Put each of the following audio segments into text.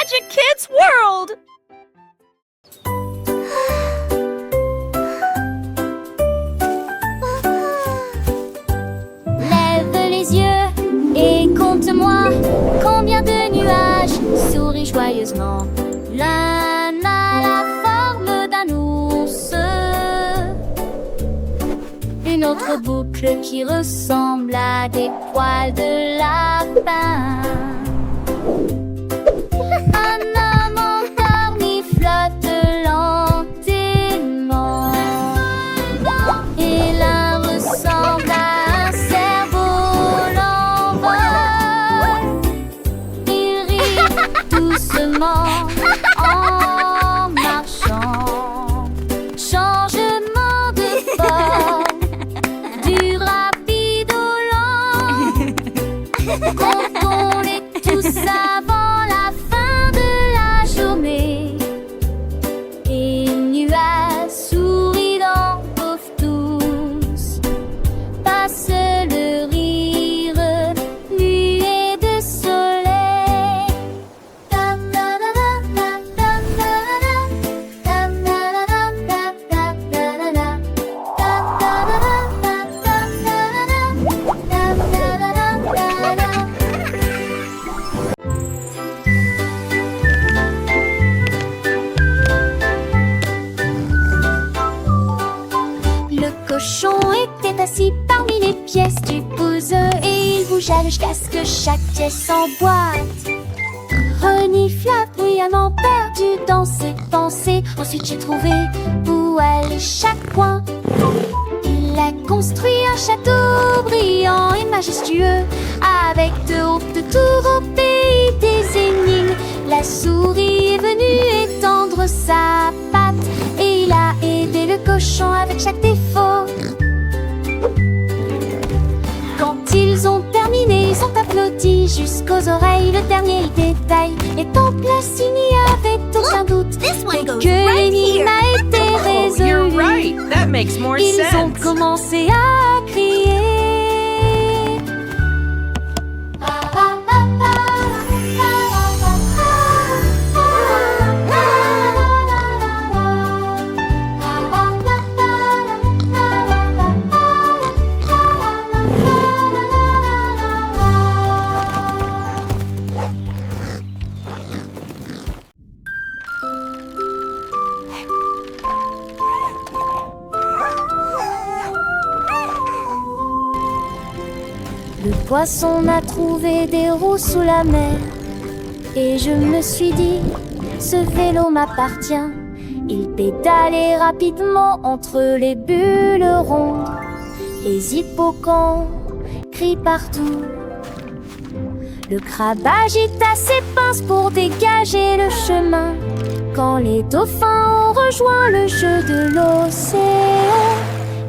Magic Kids World! Lève les yeux et compte-moi combien de nuages sourient joyeusement. L'un a la forme d'un ours, une autre boucle qui ressemble à des poils de lapin. Un homme endormi flotte lentement, et l'un ressemble à un cerf-volant. Il rit doucement en marchant. Changement de forme, du rapide au lent. Comptons-les tous avant la fin de la journée. Et nuages souriant pauvres tous, passe le rire muet de soleil. Le cochon était assis parmi les pièces du puzzle et il bougea jusqu'à ce que chaque pièce s'emboîte. Renifla bruyamment perdu dans ses pensées. Ensuite j'ai trouvé où aller chaque coin. Il a construit un château brillant et majestueux, avec de hautes tours au pays des énigmes. La souris est venue étendre sa patte et il a aidé le cochon avec chaque défaut. Quand ils ont terminé, ils ont applaudi jusqu'aux oreilles. Le dernier détail est en place, il n'y avait aucun doute que l'énigme a été Oh, you're résolue. right. That makes more Ils ont sense. commencé à crier. Le poisson a trouvé des roues sous la mer, et je me suis dit, ce vélo m'appartient. Il pédalait rapidement entre les bulles rondes. Les hippocampes crient partout. Le crabe agita ses pinces pour dégager le chemin. Quand les dauphins ont rejoint le jeu de l'océan,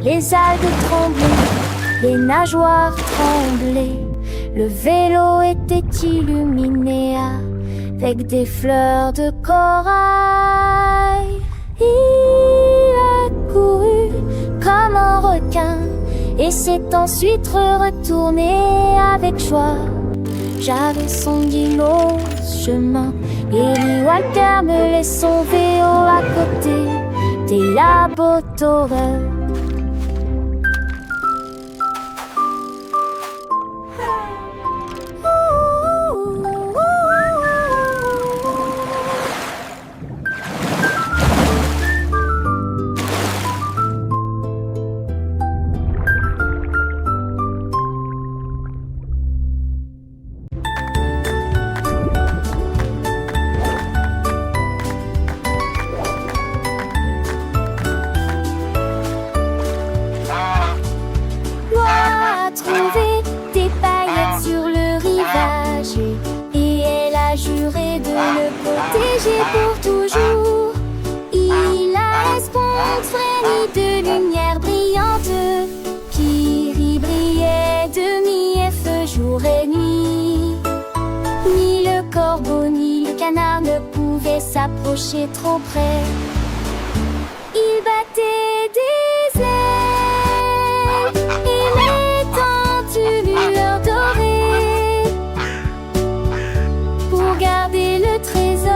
les algues tremblaient, les nageoires tremblaient. Le vélo était illuminé avec des fleurs de corail. Il a couru comme un requin et s'est ensuite retourné avec joie. J'avais son guillemot chemin et Lee Walter me laisse son vélo à côté des laboratoires. A trouvé des paillettes sur le rivage et elle a juré de le protéger pour toujours. Il a espontréné de lumière brillante qui brillait de mi-feu jour et nuit. Ni le corbeau ni le canard ne pouvaient s'approcher trop près. Il battait des ailes et mettant une lueur dorée pour garder le trésor.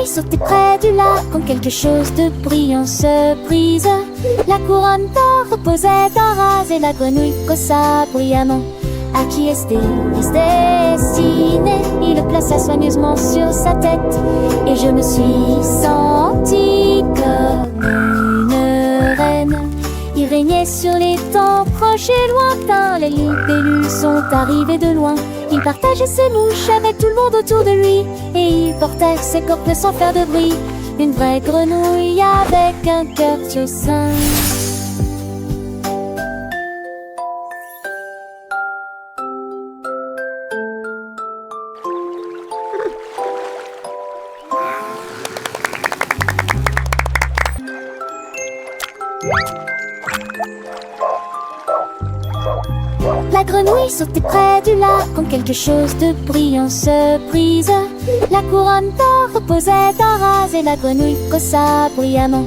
grenouille sautait près du lac quand quelque chose de brillant se brise. La couronne d'or reposait en rase et la grenouille caussa bruyamment. À qui est-ce destiné? Il le plaça soigneusement sur sa tête et je me suis sentie comme une reine. Il régnait sur les temps proches et lointains. Les libellules sont arrivées de loin. Il partageait ses mouches avec tout le monde autour de lui et il portait ses cornes sans faire de bruit. Une vraie grenouille avec un cœur au sein. La grenouille sautait près du lac quand quelque chose de brillant se brise. La couronne d'or reposait en rase et la grenouille caussa bruyamment.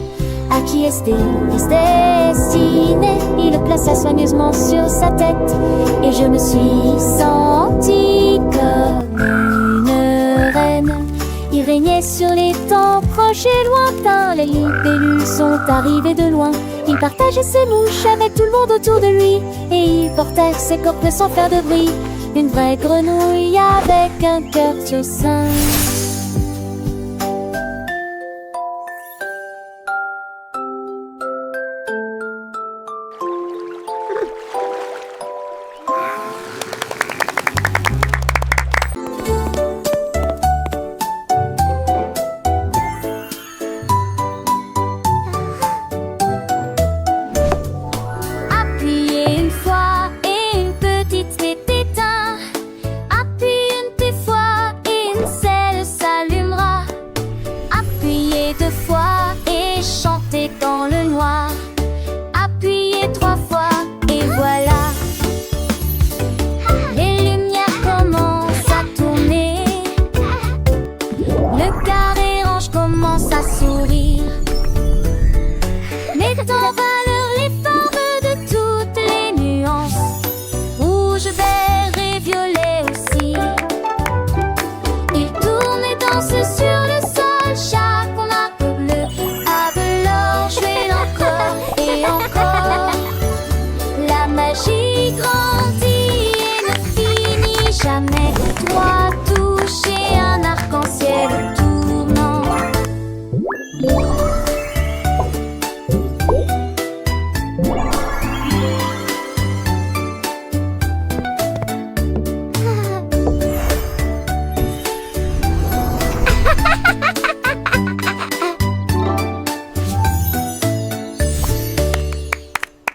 À qui est-ce destiné? Il le plaça soigneusement sur sa tête et je me suis sentie comme une reine. Il régnait sur les temps proches et lointains. Les libellules sont arrivées de loin. Il partageait ses mouches avec tout le monde autour de lui et il portait ses cornes sans faire de bruit. Une vraie grenouille avec un cœur au sein.